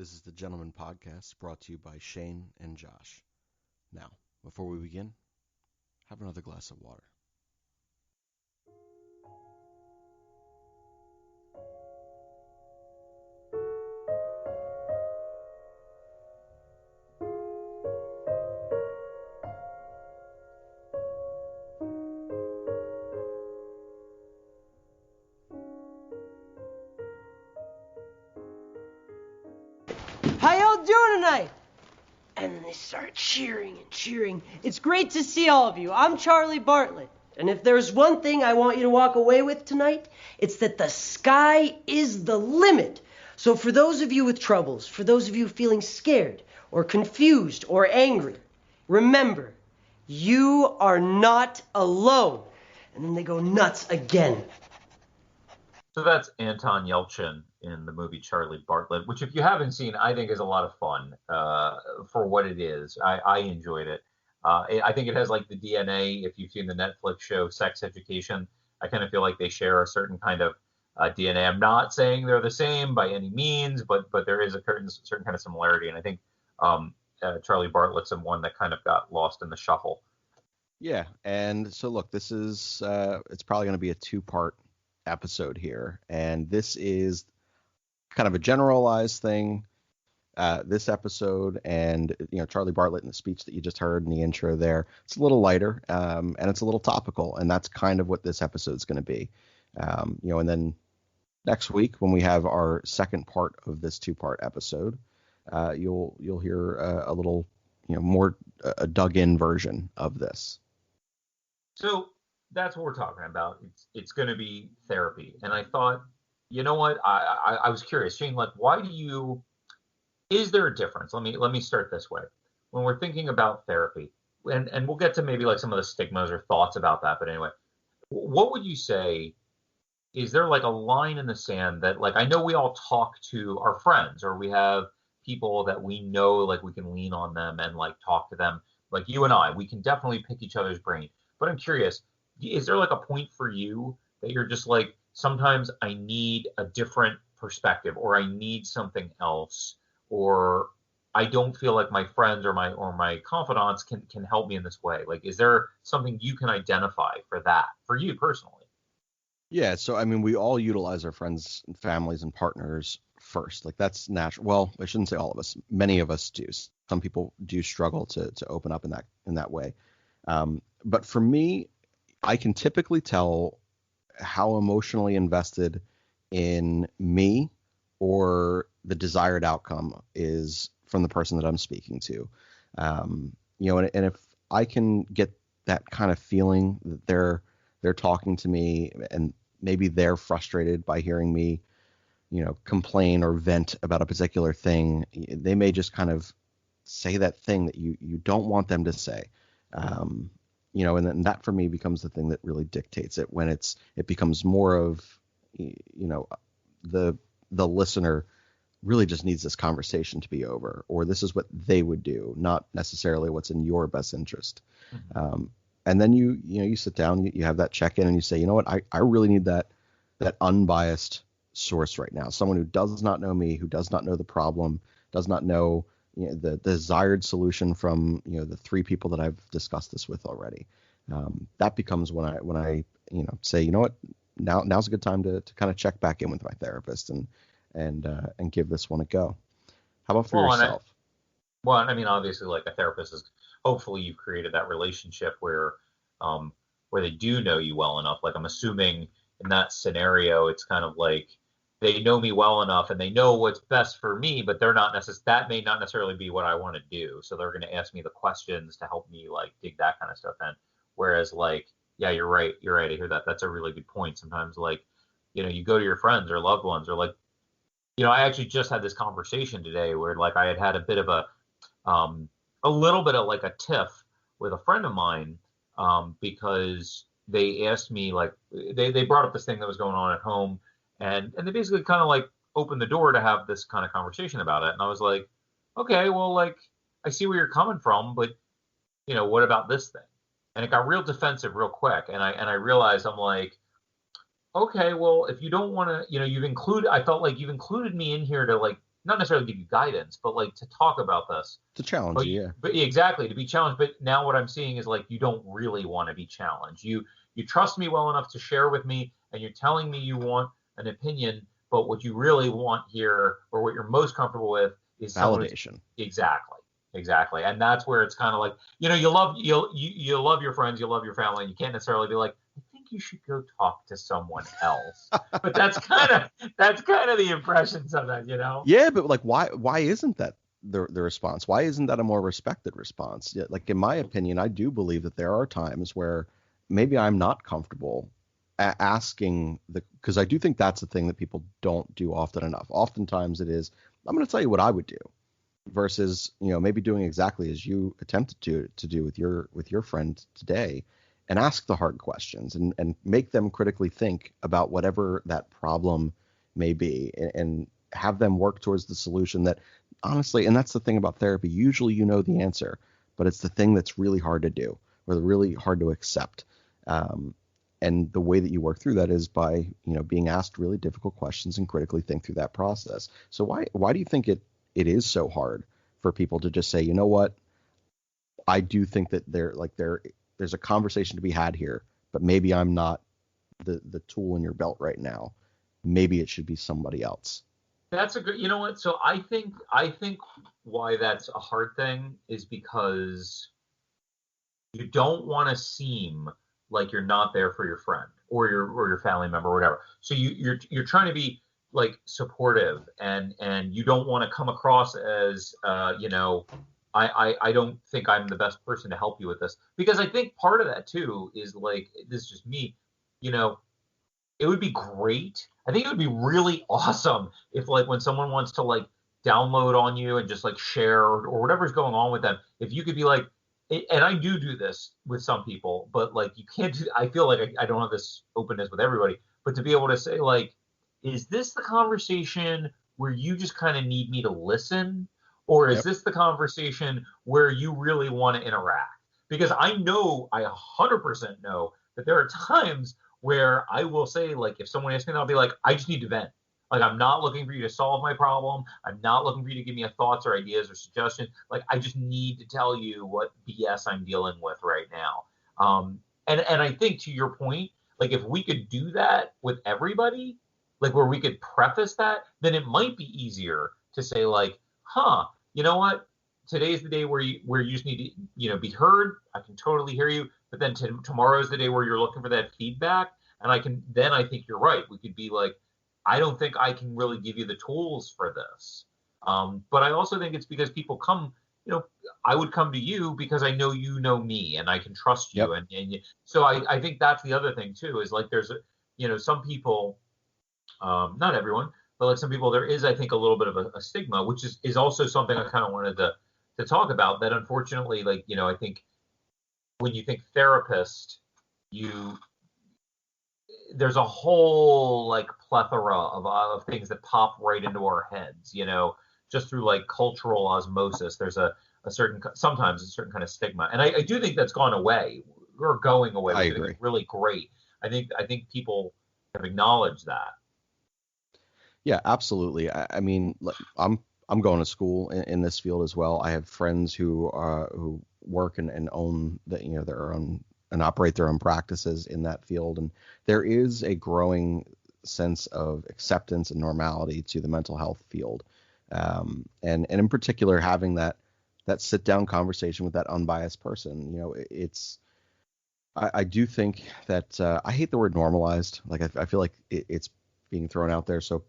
This is the Gentleman Podcast brought to you by Shane and Josh. Now, before we begin, have another glass of water. How y'all doing tonight? And then they start cheering and cheering. It's great to see all of you. I'm Charlie Bartlett. And if there's one thing I want you to walk away with tonight, it's that the sky is the limit. So for those of you with troubles, for those of you feeling scared or confused or angry, remember, you are not alone. And then they go nuts again. So that's Anton Yelchin in the movie Charlie Bartlett, which if you haven't seen, I think is a lot of fun for what it is. I enjoyed it. I think it has like the DNA. If you've seen the Netflix show Sex Education, I kind of feel like they share a certain kind of DNA. I'm not saying they're the same by any means, but there is a certain kind of similarity. And I think Charlie Bartlett's one that kind of got lost in the shuffle. Yeah, and so look, this is it's probably going to be a two-part episode here, and this is kind of a generalized thing. This episode, and Charlie Bartlett in the speech that you just heard in the intro there, it's a little lighter, and it's a little topical, and that's kind of what this episode is going to be. And then next week when we have our second part of this two-part episode, you'll hear a little more a dug-in version of this. So that's what we're talking about. It's going to be therapy. And I thought, you know what? I was curious, Shane, like, is there a difference? Let me start this way. When we're thinking about therapy, and we'll get to maybe like some of the stigmas or thoughts about that. But anyway, what would you say? Is there like a line in the sand that, like, I know we all talk to our friends, or we have people that we know, like we can lean on them and like talk to them, like you and I, we can definitely pick each other's brain. But I'm curious, is there like a point for you that you're just like, sometimes I need a different perspective, or I need something else, or I don't feel like my friends or my confidants can help me in this way? Like, is there something you can identify for that, for you personally? Yeah, so I mean, we all utilize our friends, families, and partners first. Like, that's natural. Well, I shouldn't say all of us. Many of us do. Some people do struggle to open up in that way. But for me, I can typically tell how emotionally invested in me or the desired outcome is from the person that I'm speaking to. And if I can get that kind of feeling that they're talking to me, and maybe they're frustrated by hearing me, complain or vent about a particular thing, they may just kind of say that thing that you don't want them to say. And then that for me becomes the thing that really dictates it, when it becomes more of, the listener really just needs this conversation to be over, or this is what they would do, not necessarily what's in your best interest. Mm-hmm. And then you sit down, you have that check-in, and you say, you know what, I really need that unbiased source right now, someone who does not know me, who does not know the problem, does not know the desired solution from the three people that I've discussed this with already. That becomes when I say, you know what, now's a good time to kind of check back in with my therapist and give this one a go. How about for yourself? I mean, obviously, like, a therapist is, hopefully you've created that relationship where they do know you well enough. Like, I'm assuming in that scenario, it's kind of like they know me well enough and they know what's best for me, but that may not necessarily be what I want to do. So they're going to ask me the questions to help me like dig that kind of stuff in. Whereas, like, yeah, you're right. I hear that. That's a really good point. Sometimes, like, you go to your friends or loved ones, or like, I actually just had this conversation today where, like, I had a bit of a little bit of like a tiff with a friend of mine, because they asked me, like, they brought up this thing that was going on at home, and they basically kind of like opened the door to have this kind of conversation about it. And I was like, okay, well, like, I see where you're coming from, but what about this thing? And it got real defensive real quick. And I realized, I'm like, okay, well, if you don't want to, I felt like you've included me in here to, like, not necessarily give you guidance, but like to talk about this. To challenge But you, yeah. but exactly, to be challenged. But now what I'm seeing is like you don't really want to be challenged. You trust me well enough to share with me, and you're telling me you want an opinion, but what you really want here, or what you're most comfortable with, is Validation. Exactly. And that's where it's kind of like, you love your friends, you love your family, and you can't necessarily be like, I think you should go talk to someone else. But that's kind of the impression sometimes, you know? Yeah, but like why isn't that the response? Why isn't that a more respected response? Yeah, like in my opinion, I do believe that there are times where maybe I'm not comfortable asking because I do think that's the thing that people don't do often enough. Oftentimes it is, I'm going to tell you what I would do versus, maybe doing exactly as you attempted to do with your friend today, and ask the hard questions and make them critically think about whatever that problem may be, and have them work towards the solution that, honestly, and that's the thing about therapy, usually you know the answer, but it's the thing that's really hard to do or really hard to accept. And the way that you work through that is by, being asked really difficult questions and critically think through that process. So why do you think it is so hard for people to just say, you know what, I do think that there's a conversation to be had here, but maybe I'm not the tool in your belt right now. Maybe it should be somebody else. That's a good, you know what? So I think why that's a hard thing is because you don't want to seem like you're not there for your friend or your family member or whatever. So you're trying to be like supportive, and you don't want to come across as I don't think I'm the best person to help you with this, because I think part of that too is like, this is just me, it would be great. I think it would be really awesome if, like, when someone wants to like download on you and just like share or whatever's going on with them, if you could be like, and I do this with some people, but like you can't do, I feel like I don't have this openness with everybody, but to be able to say like, is this the conversation where you just kind of need me to listen? Or is this the conversation where you really want to interact? Because I 100% know that there are times where I will say, like, if someone asks me, I'll be like, I just need to vent. Like, I'm not looking for you to solve my problem. I'm not looking for you to give me thoughts or ideas or suggestions. Like, I just need to tell you what BS I'm dealing with right now. And I think, to your point, like, if we could do that with everybody, like where we could preface that, then it might be easier to say like, you know what? Today's the day where you just need to, be heard. I can totally hear you. But then tomorrow's the day where you're looking for that feedback. And I think you're right. We could be like, I don't think I can really give you the tools for this. But I also think it's because people come, I would come to you because I know you know me and I can trust you. Yep. And so I think that's the other thing too, is like there's some people, not everyone, but like some people, there is, I think, a little bit of a stigma, which is also something I kind of wanted to talk about, that unfortunately, like, I think when you think therapist, there's a whole like plethora of things that pop right into our heads, just through like cultural osmosis. There's sometimes a certain kind of stigma. And I do think that's gone away or going away. I agree. It's really great. I think people have acknowledged that. Yeah, absolutely. I mean, I'm going to school in this field as well. I have friends who work and own their own and operate their own practices in that field, and there is a growing sense of acceptance and normality to the mental health field, and in particular having that sit down conversation with that unbiased person. I do think that I hate the word normalized. Like I feel like it's being thrown out there so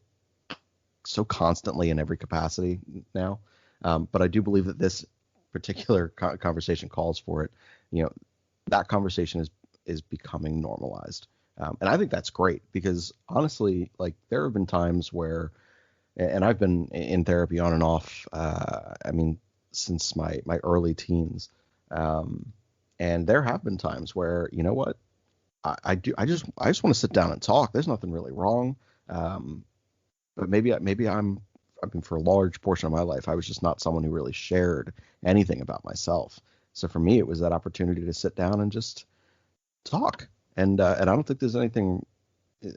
constantly in every capacity now. But I do believe that this particular conversation calls for it. That conversation is becoming normalized. And I think that's great because honestly, like there have been times where, and I've been in therapy on and off, since my early teens. And there have been times where, you know what, I just want to sit down and talk. There's nothing really wrong. But maybe for a large portion of my life, I was just not someone who really shared anything about myself. So for me, it was that opportunity to sit down and just talk. And I don't think there's anything.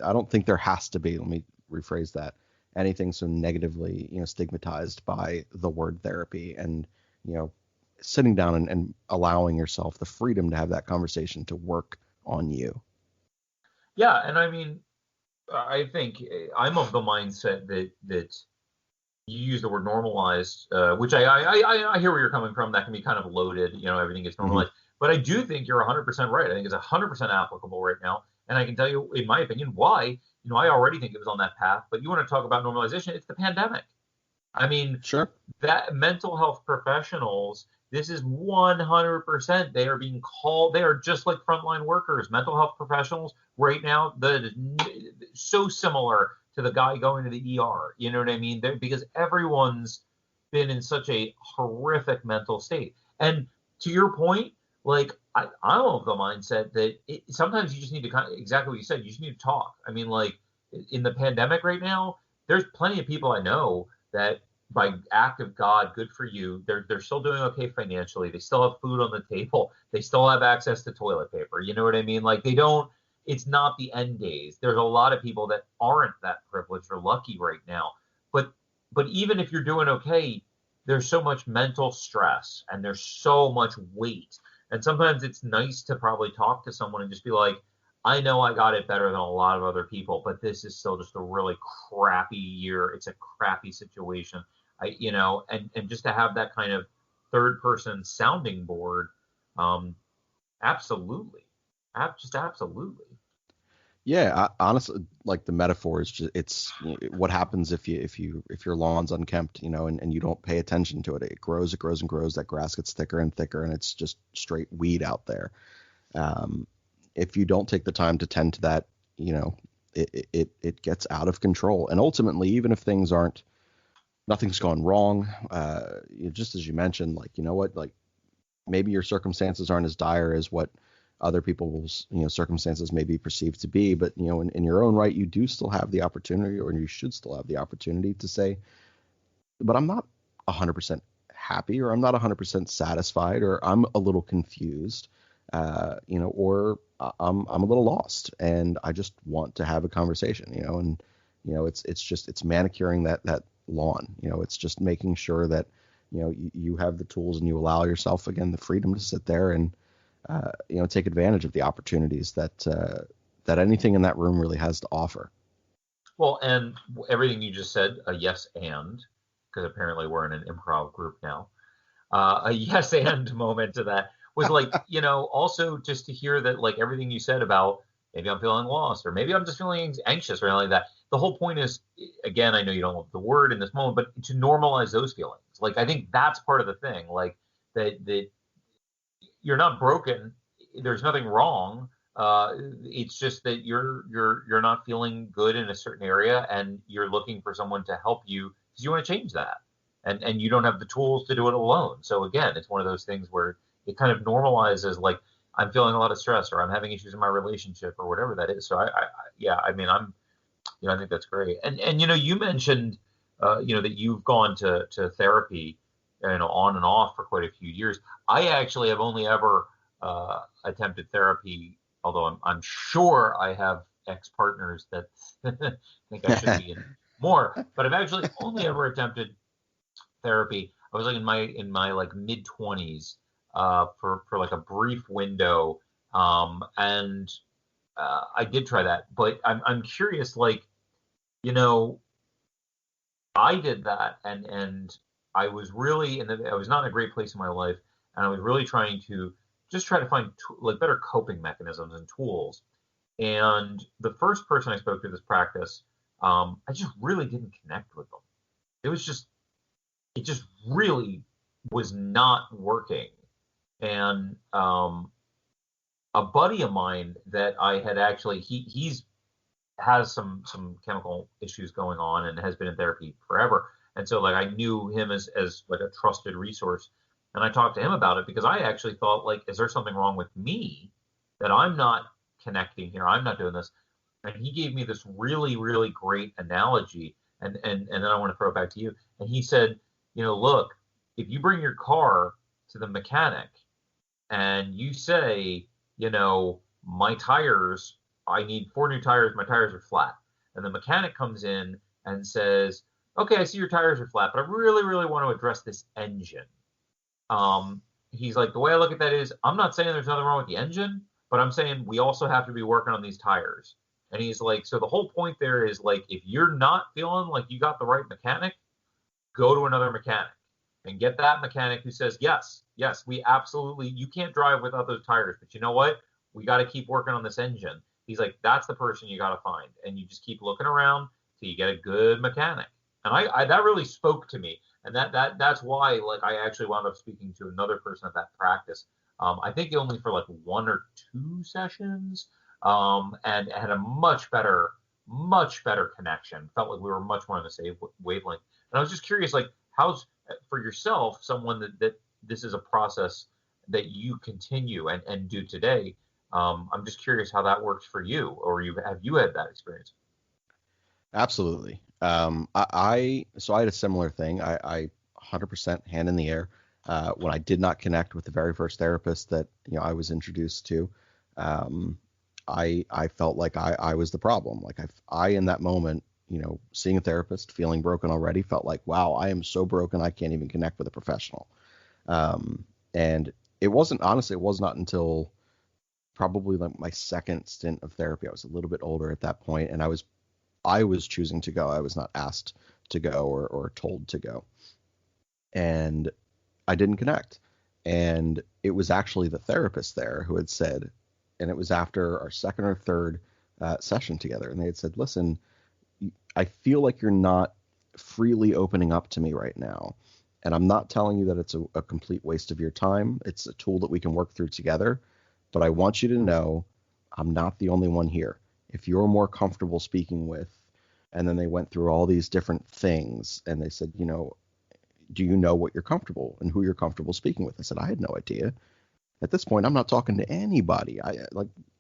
I don't think there has to be. Let me rephrase that. anything so negatively, stigmatized by the word therapy, and, sitting down and allowing yourself the freedom to have that conversation to work on you. Yeah, and I mean, I think I'm of the mindset that you use the word normalized, which I hear where you're coming from. That can be kind of loaded, everything gets normalized. But I do think you're 100% right. I think it's 100% applicable right now. And I can tell you, in my opinion, why. I already think it was on that path. But you want to talk about normalization? It's the pandemic. I mean, Sure. That mental health professionals, this is 100%. They are being called. They are just like frontline workers. Mental health professionals right now, that is so similar to the guy going to the ER. You know what I mean? Because everyone's been in such a horrific mental state. And to your point, like I'm of the mindset that sometimes you just need to exactly what you said. You just need to talk. I mean, like in the pandemic right now, there's plenty of people I know that by act of God, good for you. They're still doing okay financially. They still have food on the table. They still have access to toilet paper. You know what I mean? Like they don't. It's not the end days. There's a lot of people that aren't that privileged or lucky right now. But even if you're doing okay, there's so much mental stress and there's so much weight. And sometimes it's nice to probably talk to someone and just be like, I know I got it better than a lot of other people, but this is still just a really crappy year. It's a crappy situation. And just to have that kind of third person sounding board, absolutely. Just absolutely. Yeah, honestly, like the metaphor is just it's what happens if your lawn's unkempt, and you don't pay attention to it. It grows and grows. That grass gets thicker and thicker, and it's just straight weed out there. If you don't take the time to tend to that, it gets out of control. And ultimately, even if nothing's gone wrong, just as you mentioned, like, like maybe your circumstances aren't as dire as what other people's circumstances may be perceived to be, but in your own right, you do still have the opportunity, or you should still have the opportunity to say, but I'm not 100% happy, or I'm not 100% satisfied, or I'm a little confused, or I'm a little lost, and I just want to have a conversation, and it's manicuring that lawn, it's just making sure that you have the tools and you allow yourself again the freedom to sit there and take advantage of the opportunities that anything in that room really has to offer. Well, and everything you just said, a yes and, because apparently we're in an improv group now, a yes and moment to that was like, also just to hear that, like everything you said about maybe I'm feeling lost, or maybe I'm just feeling anxious or anything like that. The whole point is, again, I know you don't love the word in this moment, but to normalize those feelings. Like, I think that's part of the thing, like that you're not broken. There's nothing wrong. It's just that you're not feeling good in a certain area, and you're looking for someone to help you because you want to change that, and you don't have the tools to do it alone. So again, it's one of those things where it kind of normalizes, like I'm feeling a lot of stress, or I'm having issues in my relationship, or whatever that is. So I mean, I think that's great. And you mentioned, that you've gone to therapy, on and off for quite a few years. I actually have only ever attempted therapy, although I'm sure I have ex-partners that think I should be in more, but I've actually only ever attempted therapy. I was like in my like mid 20s for like a brief window, and I did try that, but I'm curious, like, I did that, and I was really I was not in a great place in my life, and I was really trying to just try to find like better coping mechanisms and tools. And the first person I spoke to this practice, I just really didn't connect with them. It just really was not working. And a buddy of mine that I had actually, he's has some chemical issues going on and has been in therapy forever. And so like I knew him as like a trusted resource. And I talked to him about it because I actually thought, like, is there something wrong with me that I'm not connecting here? I'm not doing this. And he gave me this really, really great analogy. And then I want to throw it back to you. And he said, look, if you bring your car to the mechanic and you say, my tires, I need 4 new tires, my tires are flat. And the mechanic comes in and says, okay, I see your tires are flat, but I really, really want to address this engine. He's like, the way I look at that is, I'm not saying there's nothing wrong with the engine, but I'm saying we also have to be working on these tires. And he's like, so the whole point there is like, if you're not feeling like you got the right mechanic, go to another mechanic and get that mechanic who says, yes, we absolutely, you can't drive without those tires, but you know what? We got to keep working on this engine. He's like, that's the person you got to find. And you just keep looking around till you get a good mechanic. And I that really spoke to me. And that's why, like, I actually wound up speaking to another person at that practice. I think only for like 1 or 2 sessions, and had a much better connection. Felt like we were much more on the same wavelength. And I was just curious, like, how's for yourself, someone that this is a process that you continue and do today. I'm just curious how that works for you, or have you had that experience? Absolutely. I had a similar thing. I 100% hand in the air. When I did not connect with the very first therapist that I was introduced to, I felt like I was the problem. Like I in that moment, seeing a therapist, feeling broken already, felt like, wow, I am so broken I can't even connect with a professional. And it was not until probably like my second stint of therapy. I was a little bit older at that point, and I was choosing to go. I was not asked to go or told to go. And I didn't connect. And it was actually the therapist there who had said, and it was after our second or third session together, and they had said, listen, I feel like you're not freely opening up to me right now. And I'm not telling you that it's a complete waste of your time. It's a tool that we can work through together. But I want you to know I'm not the only one here. If you're more comfortable speaking with, and then they went through all these different things, and they said, do you know what you're comfortable and who you're comfortable speaking with? I said, I had no idea. At this point, I'm not talking to anybody.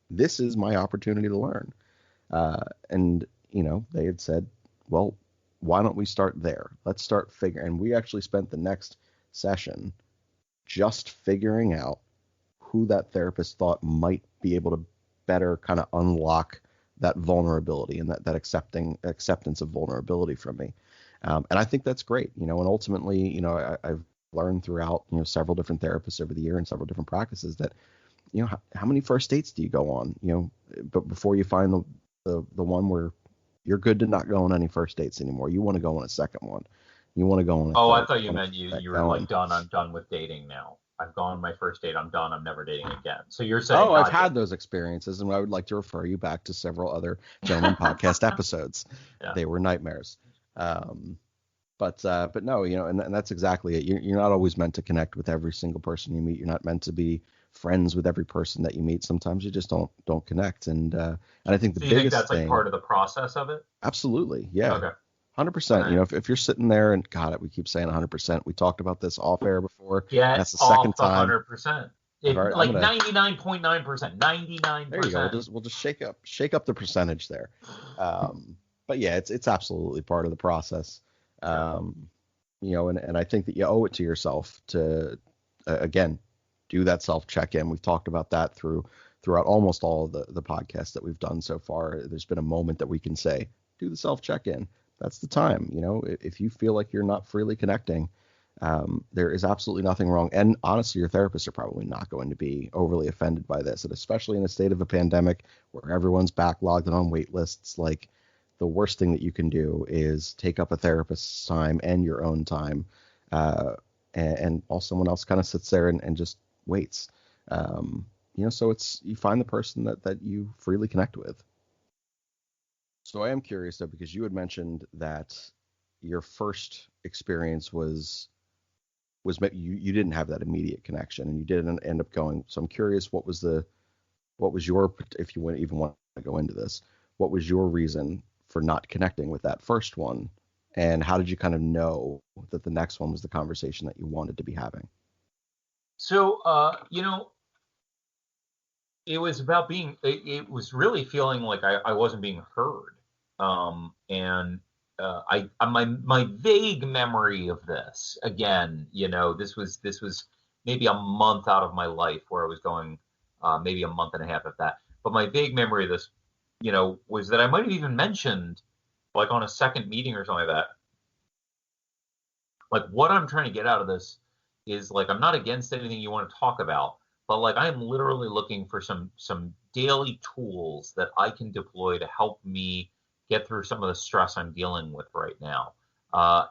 This is my opportunity to learn. And they had said, well, why don't we start there? Let's start figuring. And we actually spent the next session just figuring out who that therapist thought might be able to better kind of unlock that vulnerability and that acceptance of vulnerability from me. And I think that's great, and ultimately, I've learned throughout, several different therapists over the year and several different practices that, how many first dates do you go on, but before you find the one where you're good to not go on any first dates anymore. You want to go on a second one. You want to go on. I thought you meant you were like done. I'm done with dating now. I've gone on my first date. I'm done. I'm never dating again. So you're saying? Oh, I've had those experiences, and I would like to refer you back to several other Gentleman Podcast episodes. Yeah. They were nightmares. But no, and that's exactly it. You're not always meant to connect with every single person you meet. You're not meant to be friends with every person that you meet. Sometimes you just don't connect. And I think the biggest think that's like part of the process of it? Absolutely. Yeah. Okay. 100%. Right. If you're sitting there and we keep saying 100%. We talked about this off air before. Yeah. That's the second time. 100%. Like 99.9%. 99%. There you go. We'll just shake up the percentage there. But yeah, it's absolutely part of the process. And I think that you owe it to yourself to, again, do that self check-in. We've talked about that throughout almost all of the podcasts that we've done so far. There's been a moment that we can say, do the self check-in. That's the time. If you feel like you're not freely connecting, there is absolutely nothing wrong. And honestly, your therapists are probably not going to be overly offended by this. And especially in a state of a pandemic where everyone's backlogged and on wait lists, like, the worst thing that you can do is take up a therapist's time and your own time, and while someone else kind of sits there and just waits. So you find the person that you freely connect with. So I am curious though, because you had mentioned that your first experience was you didn't have that immediate connection and you didn't end up going. So I'm curious, what was your, if you even want to go into this, what was your reason for not connecting with that first one, and how did you kind of know that the next one was the conversation that you wanted to be having? So, it was about it was really feeling like I wasn't being heard. My vague memory of this, again, this was maybe a month out of my life where I was going, maybe a month and a half of that. But my vague memory of this, was that I might have even mentioned like on a second meeting or something like that, like what I'm trying to get out of this is like I'm not against anything you want to talk about, but like I'm literally looking for some daily tools that I can deploy to help me get through some of the stress I'm dealing with right now.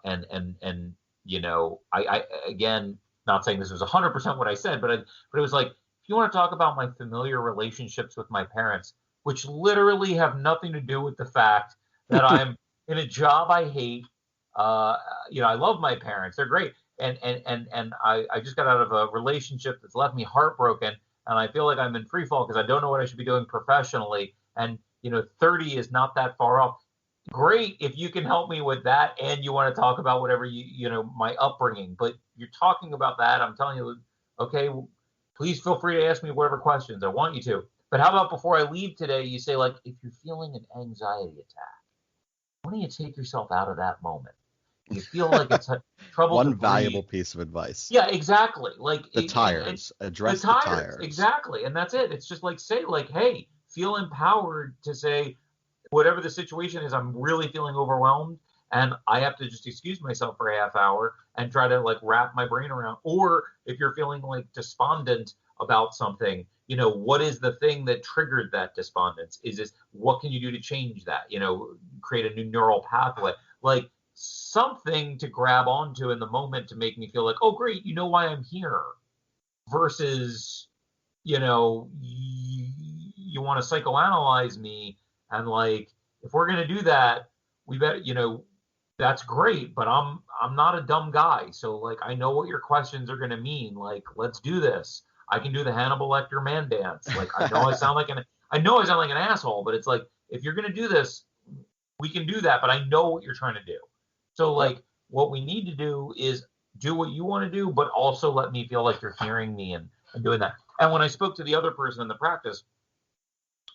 And you know, I again, not saying this was 100% what I said, but it was like, if you want to talk about my familiar relationships with my parents, which literally have nothing to do with the fact that I'm in a job I hate. You know, I love my parents; they're great, and I just got out of a relationship that's left me heartbroken, and I feel like I'm in free fall because I don't know what I should be doing professionally. And you know, 30 is not that far off. Great if you can help me with that, and you want to talk about whatever you know, my upbringing. But you're talking about that, I'm telling you, okay, please feel free to ask me whatever questions I want you to. But how about before I leave today, you say, like, if you're feeling an anxiety attack, why don't you take yourself out of that moment? You feel like it's trouble. One valuable piece of advice. Yeah, exactly. Like the tires. Address the tires. Exactly. And that's it. It's just like, say, like, hey, feel empowered to say, whatever the situation is, I'm really feeling overwhelmed, and I have to just excuse myself for a half hour and try to like wrap my brain around. Or if you're feeling like despondent about something, you know, what is the thing that triggered that despondence? Is this, what can you do to change that? You know, create a new neural pathway, like something to grab onto in the moment to make me feel like, oh, great, you know why I'm here, versus, you know, you want to psychoanalyze me. And like, if we're going to do that, we better, you know, that's great, but I'm not a dumb guy. So like, I know what your questions are going to mean. Like, let's do this. I can do the Hannibal Lecter man dance. Like, I know I sound like an asshole, but it's like, if you're going to do this, we can do that, but I know what you're trying to do. So like, what we need to do is do what you want to do, but also let me feel like you're hearing me and doing that. And when I spoke to the other person in the practice,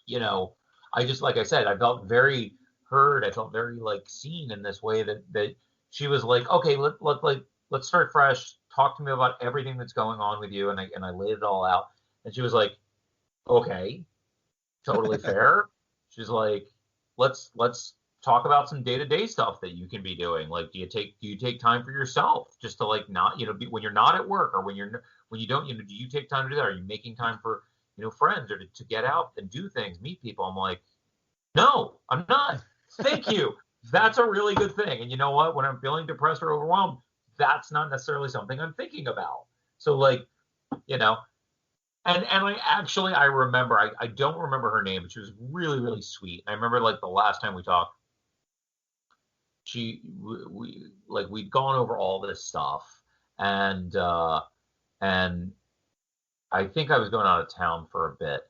you know, I just, like I said, I felt very heard. I felt very like seen in this way that she was like, okay, let's start fresh. Talk to me about everything that's going on with you. And I laid it all out. And she was like, okay, totally fair. She's like, let's talk about some day-to-day stuff that you can be doing. Like, do you take time for yourself just to like not, you know, when you're not at work, or when you don't, you know, do you take time to do that? Are you making time for, you know, friends, or to get out and do things, meet people? I'm like, no, I'm not. Thank you. That's a really good thing. And you know what? When I'm feeling depressed or overwhelmed, that's not necessarily something I'm thinking about. So like, you know, and I remember, I don't remember her name, but she was really, really sweet. I remember like the last time we talked, we'd gone over all this stuff, and I think I was going out of town for a bit.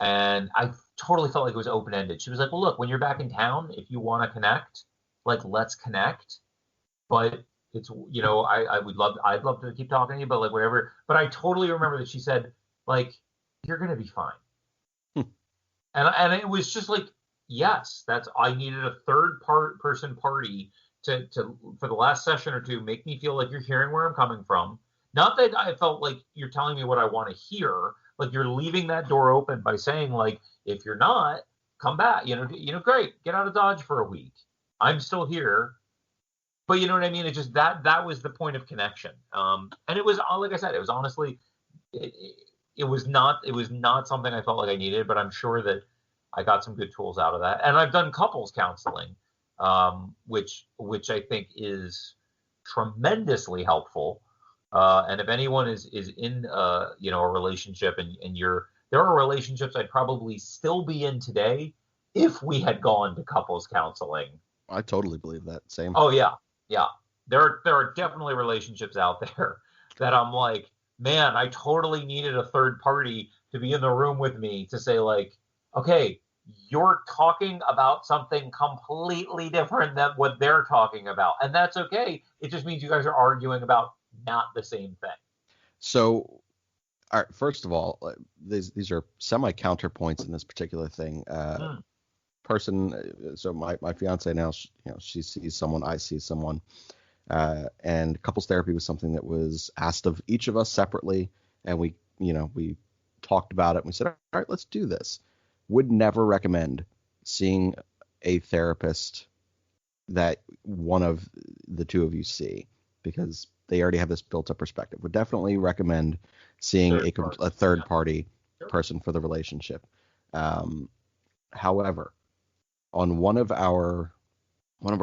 And I totally felt like it was open-ended. She was like, well, look, when you're back in town, if you want to connect, like, let's connect. But it's, you know, I'd love to keep talking to you, but like, whatever. But I totally remember that she said, like, you're going to be fine. And it was just like, yes, I needed a third person party to for the last session or two, make me feel like you're hearing where I'm coming from. Not that I felt like you're telling me what I want to hear. Like, you're leaving that door open by saying, like, if you're not, come back. You know, great, get out of Dodge for a week. I'm still here. But you know what I mean? It just, that was the point of connection. And it was, like I said, it was honestly, it was not something I felt like I needed, but I'm sure that I got some good tools out of that. And I've done couples counseling, which I think is tremendously helpful. And if anyone is in you know, a relationship, and there are relationships I'd probably still be in today if we had gone to couples counseling. I totally believe that. Same. Oh yeah. There are definitely relationships out there that I'm like, man, I totally needed a third party to be in the room with me to say, like, okay, you're talking about something completely different than what they're talking about, and that's okay. It just means you guys are arguing about not the same thing. So, all right, first of all, these are semi counterpoints in this particular thing. Person, so my fiance now, you know, she sees someone, I see someone, and couples therapy was something that was asked of each of us separately, and we talked about it, and we said, all right, let's do this. Would never recommend seeing a therapist that one of the two of you see, because they already have this built-up perspective. Would definitely recommend seeing a third-party person for the relationship. However, on one of our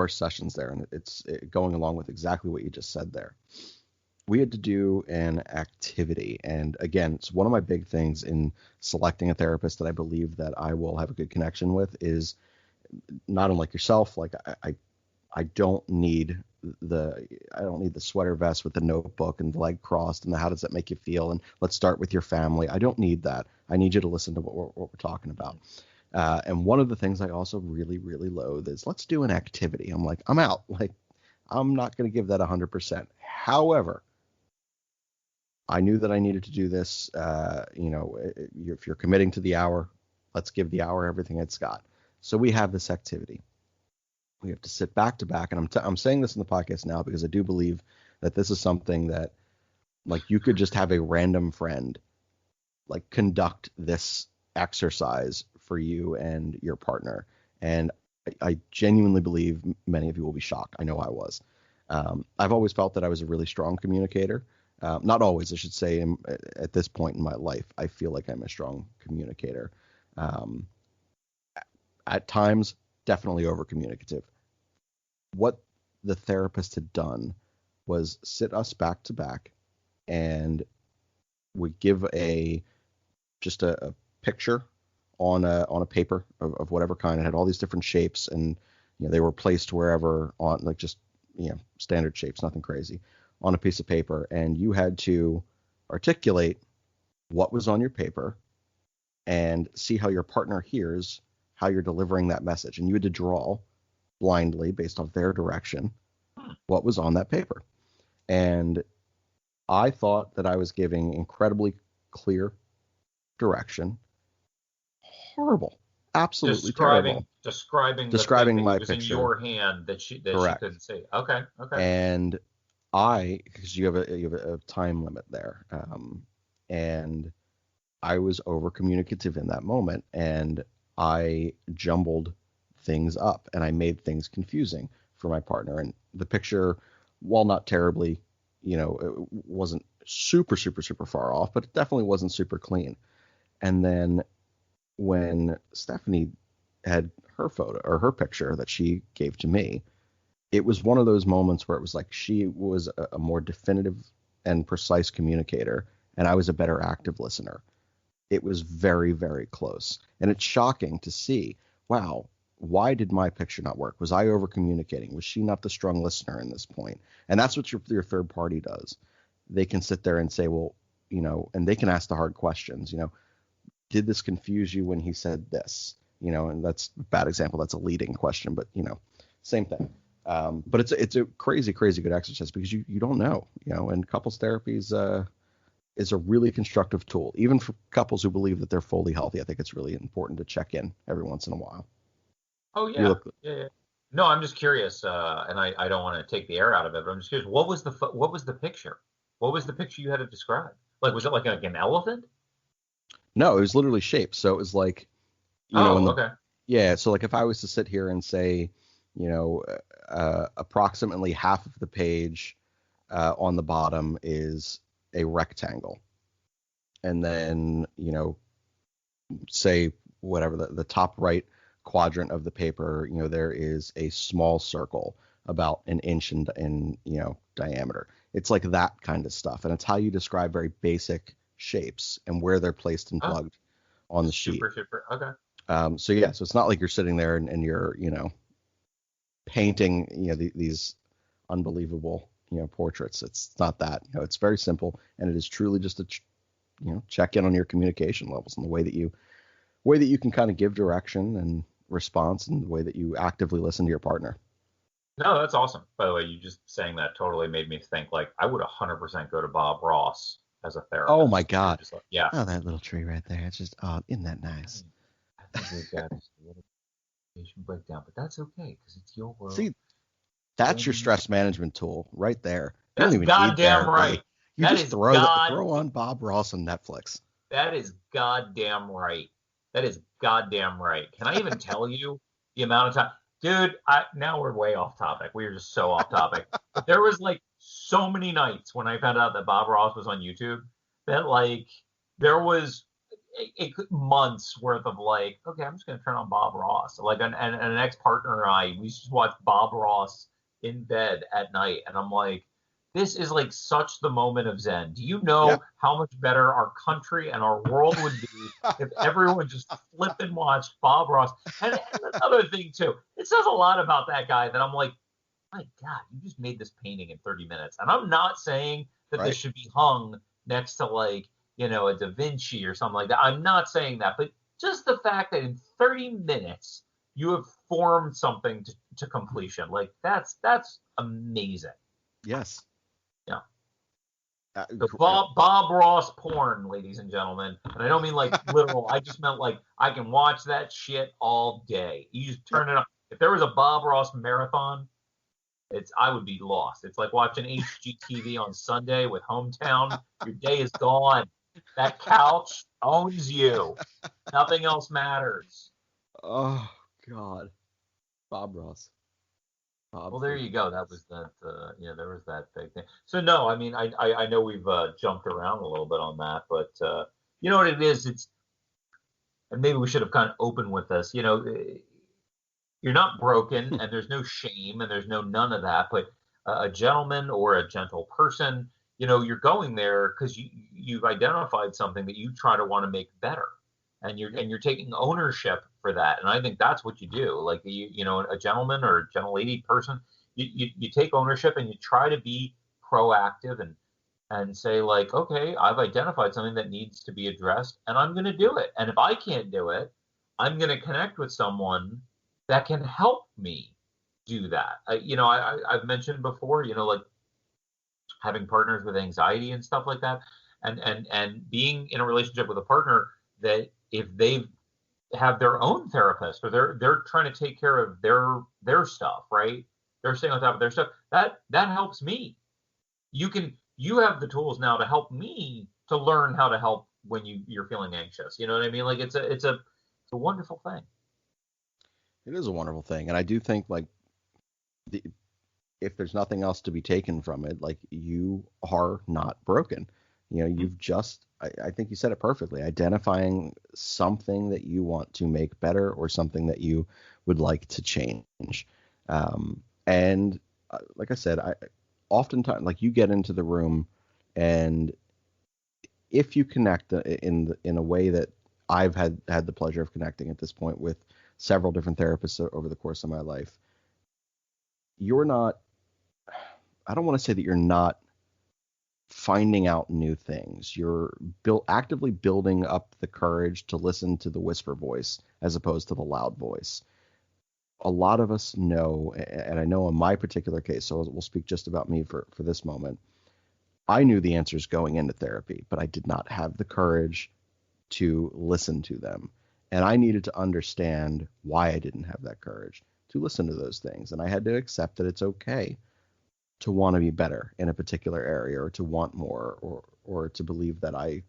sessions there, and it's going along with exactly what you just said there, we had to do an activity. And again, it's one of my big things in selecting a therapist that I believe that I will have a good connection with is not unlike yourself. Like I don't need the sweater vest with the notebook and the leg crossed and the how does that make you feel and let's start with your family. I don't need that. I need you to listen to what we're talking about. And one of the things I also really, really loathe is let's do an activity. I'm like, I'm out. Like, I'm not going to give that 100%. However, I knew that I needed to do this. If you're committing to the hour, let's give the hour everything it's got. So we have this activity. We have to sit back to back. And I'm saying this in the podcast now because I do believe that this is something that, like, you could just have a random friend, like, conduct this exercise for you and your partner. And I genuinely believe many of you will be shocked. I know I was. I've always felt that I was a really strong communicator. Not always, I should say. At this point in my life, I feel like I'm a strong communicator. At times, definitely over communicative. What the therapist had done was sit us back to back and would give just a picture on a paper of whatever kind. It had all these different shapes, and they were placed wherever on, like, just standard shapes, nothing crazy, on a piece of paper, and you had to articulate what was on your paper and see how your partner hears how you're delivering that message. And you had to draw blindly based off their direction what was on that paper. And I thought that I was giving incredibly clear direction. Horrible. Absolutely terrible. Describing my was picture in your hand that she couldn't see. Okay. And because you have a time limit there, and I was over communicative in that moment, and I jumbled things up and I made things confusing for my partner. And the picture, while not terribly, it wasn't super, super, super far off, but it definitely wasn't super clean. And then when Stephanie had her photo or her picture that she gave to me, it was one of those moments where it was like she was a more definitive and precise communicator, and I was a better active listener. It was very, very close. And it's shocking to see, wow, why did my picture not work? Was I over communicating? Was she not the strong listener in this point? And that's what your third party does. They can sit there and say, well, and they can ask the hard questions, did this confuse you when he said this? And that's a bad example. That's a leading question, but same thing. But it's a crazy, crazy good exercise because you don't know, and couples therapy is a really constructive tool, even for couples who believe that they're fully healthy. I think it's really important to check in every once in a while. Oh yeah. Yeah. No, I'm just curious, and I don't want to take the air out of it, but I'm just curious. What was the picture? What was the picture you had to describe? Like, was it like an elephant? No, it was literally shaped. So it was like, okay. Yeah. So like if I was to sit here and say, approximately half of the page on the bottom is a rectangle, and then say whatever the top right quadrant of the paper, there is a small circle about an inch in diameter. It's like that kind of stuff, and it's how you describe very basic shapes and where they're placed and plugged on the sheet. Super. Okay. So it's not like you're sitting there and you're painting these unbelievable portraits. It's not that. It's very simple, and it is truly just a check in on your communication levels and the way that you can kind of give direction and response, and the way that you actively listen to your partner. No, that's awesome. By the way, you just saying that totally made me think, like, I would 100% go to Bob Ross as a therapist. Oh my God. Like, yeah. Oh, that little tree right there. It's just, isn't that nice? I think we've got just a little communication breakdown, but that's okay because it's your world. See, that's your stress management tool right there. You That's don't even goddamn need right. You that just throw on Bob Ross on Netflix. That is goddamn right. That is goddamn right. Can I even tell you the amount of time, dude. Now we're way off topic. We are just so off topic. But there was like so many nights when I found out that Bob Ross was on YouTube that like there was months worth of like, okay, I'm just gonna turn on Bob Ross. Like an ex partner and I, we used to watch Bob Ross in bed at night, and I'm like, this is like such the moment of Zen. Do you know how much better our country and our world would be if everyone just flipped and watched Bob Ross? And another thing too, it says a lot about that guy that I'm like, my God, you just made this painting in 30 minutes. And I'm not saying that this should be hung next to like, a Da Vinci or something like that. I'm not saying that, but just the fact that in 30 minutes you have formed something to completion, like that's amazing. Yes. Yeah. Bob Ross porn, ladies and gentlemen. And I don't mean like literal. I just meant like I can watch that shit all day. You just turn it on. If there was a Bob Ross marathon, I would be lost. It's like watching HGTV on Sunday with Hometown. Your day is gone. That couch owns you. Nothing else matters. Oh God, Bob Ross. Well, there you go. That was that. There was that big thing. So no, I mean, I know we've jumped around a little bit on that, but you know what it is? And maybe we should have kind of opened with this. You're not broken, and there's no shame, and there's none of that. But a gentleman or a gentle person, you're going there because you've identified something that you try to want to make better, and you're taking ownership for that. And I think that's what you do. Like a gentleman or a gentle lady person, you take ownership and you try to be proactive and say like, okay, I've identified something that needs to be addressed, and I'm going to do it. And if I can't do it, I'm going to connect with someone that can help me do that. I've mentioned before, like having partners with anxiety and stuff like that, and being in a relationship with a partner that if they have their own therapist or they're trying to take care of their stuff, right? They're staying on top of their stuff. That helps me. You have the tools now to help me to learn how to help when you're feeling anxious. You know what I mean? Like it's a wonderful thing. It is a wonderful thing, and I do think like if there's nothing else to be taken from it, like you are not broken. You've just, I think you said it perfectly, identifying something that you want to make better or something that you would like to change. And like I said, oftentimes, like you get into the room, and if you connect in a way that I've had the pleasure of connecting at this point with several different therapists over the course of my life, you're not, I don't want to say that you're not finding out new things. You're actively building up the courage to listen to the whisper voice as opposed to the loud voice. A lot of us know, and I know in my particular case, so we'll speak just about me for this moment. I knew the answers going into therapy, but I did not have the courage to listen to them. And I needed to understand why I didn't have that courage to listen to those things. And I had to accept that it's okay to want to be better in a particular area, or to want more, or to believe that I,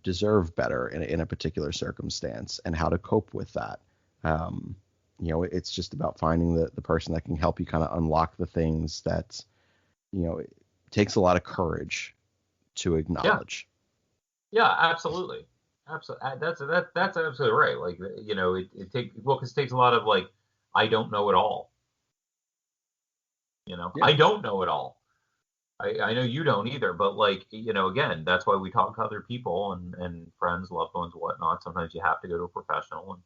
deserve better in a particular circumstance, and how to cope with that. It's just about finding the person that can help you kind of unlock the things that, it takes a lot of courage to acknowledge. Yeah, absolutely. Absolutely. That's absolutely right. Like, it takes a lot of like, I don't know it all. I don't know it all. I know you don't either, but like, again, that's why we talk to other people and friends, loved ones, whatnot. Sometimes you have to go to a professional,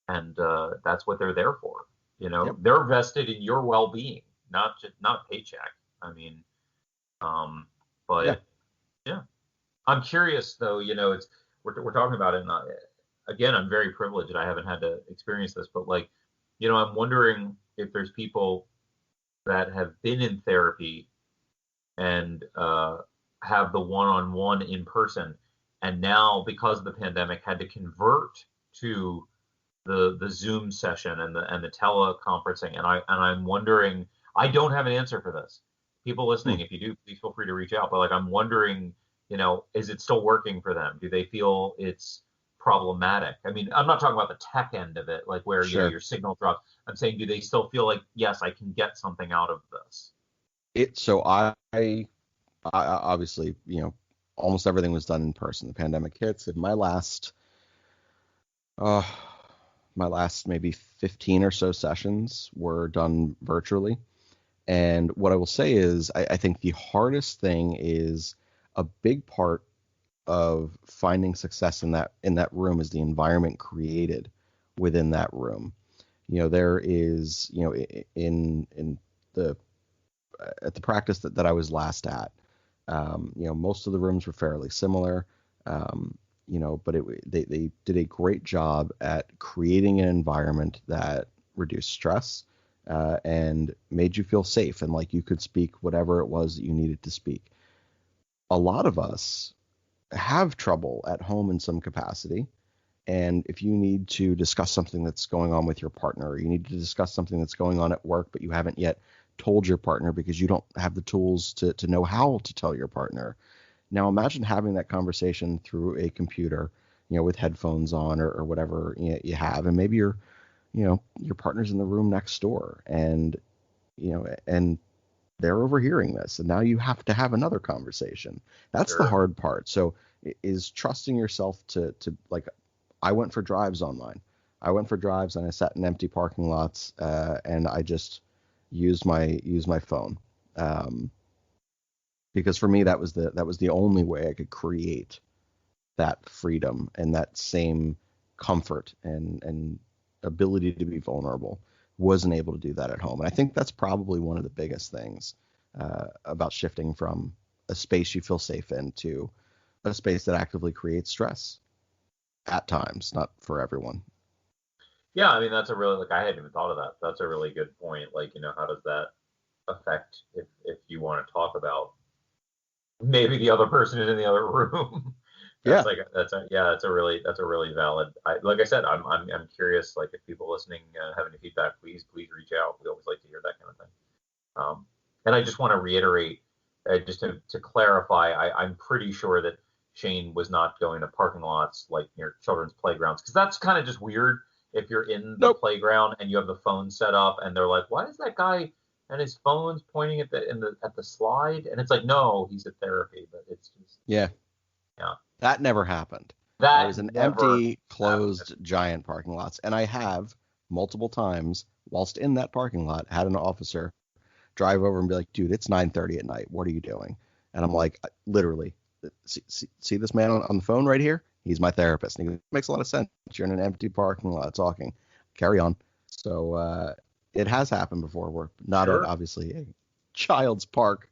and that's what they're there for. They're vested in your well-being, not paycheck. I mean, but yeah. I'm curious though, we're talking about it, and again, I'm very privileged that I haven't had to experience this, but like, I'm wondering if there's people that have been in therapy and have the one-on-one in person, and now because of the pandemic had to convert to the Zoom session and the teleconferencing, and I'm wondering, I don't have an answer for this. People listening, if you do, please feel free to reach out. But like, I'm wondering, is it still working for them? Do they feel it's problematic? I mean, I'm not talking about the tech end of it, like where Sure. your signal drops. I'm saying, do they still feel like, yes, I can get something out of this? So I obviously, almost everything was done in person. The pandemic hits, and uh, my last maybe 15 or so sessions were done virtually. And what I will say is, I think the hardest thing is a big part of finding success in that room is the environment created within that room. There is, in the at the practice that I was last at, most of the rooms were fairly similar, but they did a great job at creating an environment that reduced stress and made you feel safe and like you could speak whatever it was that you needed to speak. A lot of us have trouble at home in some capacity. And if you need to discuss something that's going on with your partner, or you need to discuss something that's going on at work, but you haven't yet told your partner because you don't have the tools to know how to tell your partner. Now imagine having that conversation through a computer, with headphones on or whatever you have, and maybe your partner's in the room next door, and they're overhearing this, and now you have to have another conversation. That's the Sure. hard part. So is trusting yourself to like, I went for drives online. I went for drives and I sat in empty parking lots, and I just used my phone, because for me that was the only way I could create that freedom and that same comfort and ability to be vulnerable. Wasn't able to do that at home, and I think that's probably one of the biggest things about shifting from a space you feel safe in to a space that actively creates stress at times, not for everyone. Yeah, I mean, that's a really, like, I hadn't even thought of that. That's a really good point. Like, how does that affect if you want to talk about maybe the other person is in the other room? Yeah. That's a really valid. Like I said, I'm curious. Like, if people listening have any feedback, please reach out. We always like to hear that kind of thing. And I just want to reiterate, just to clarify, I'm pretty sure that Shane was not going to parking lots like near children's playgrounds, because that's kind of just weird if you're in the Nope. playground and you have the phone set up and they're like, why is that guy and his phone's pointing at the slide? And it's like, no, he's at therapy, but it's just, Yeah. yeah, That never happened. That was that an never empty, happened. closed, giant parking lots. And I have multiple times, whilst in that parking lot, had an officer drive over and be like, dude, it's 9:30 at night. What are you doing? And I'm like, literally, see this man on the phone right here? He's my therapist. And he goes, makes a lot of sense. You're in an empty parking lot talking. Carry on. So it has happened before. We're not at, Sure. obviously, a child's park.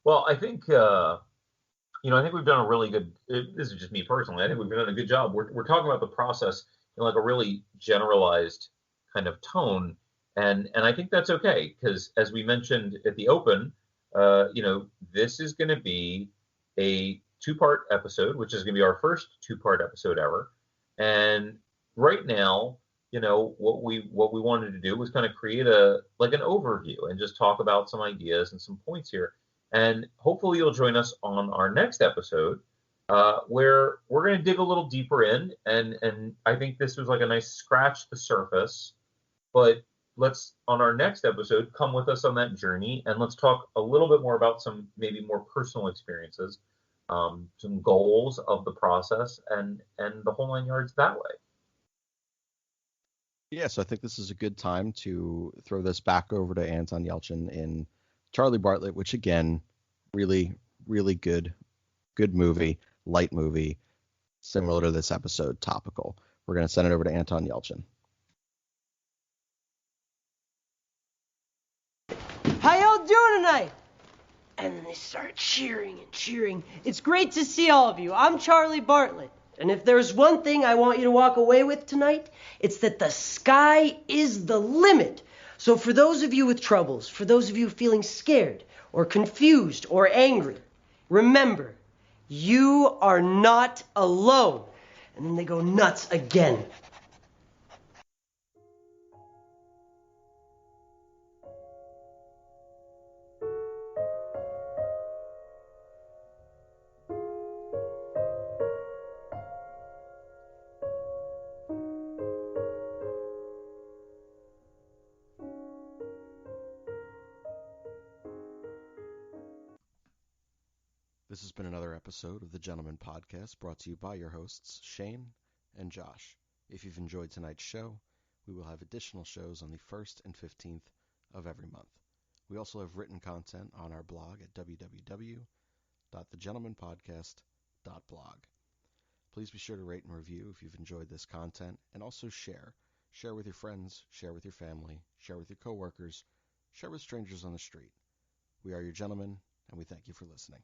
Well, I think we've done a really good. This is just me personally. I think we've done a good job. We're talking about the process in like a really generalized kind of tone, and I think that's okay, because as we mentioned at the open, this is going to be a two-part episode, which is going to be our first two-part episode ever. And right now, what we wanted to do was kind of create an overview and just talk about some ideas and some points here. And hopefully you'll join us on our next episode, where we're going to dig a little deeper in. And I think this was like a nice scratch the surface. But let's, on our next episode, come with us on that journey, and let's talk a little bit more about some maybe more personal experiences, some goals of the process, and the whole 9 yards that way. Yeah, so I think this is a good time to throw this back over to Anton Yelchin in Charlie Bartlett, which again, really, really good movie, light movie, similar to this episode, topical. We're going to send it over to Anton Yelchin. How y'all doing tonight? And then they start cheering and cheering. It's great to see all of you. I'm Charlie Bartlett. And if there's one thing I want you to walk away with tonight, it's that the sky is the limit. So for those of you with troubles, for those of you feeling scared or confused or angry, remember, you are not alone. And then they go nuts again. This has been another episode of the Gentleman Podcast, brought to you by your hosts, Shane and Josh. If you've enjoyed tonight's show, we will have additional shows on the 1st and 15th of every month. We also have written content on our blog at www.thegentlemanpodcast.blog. Please be sure to rate and review if you've enjoyed this content, and also share. Share with your friends, share with your family, share with your coworkers, share with strangers on the street. We are your gentlemen, and we thank you for listening.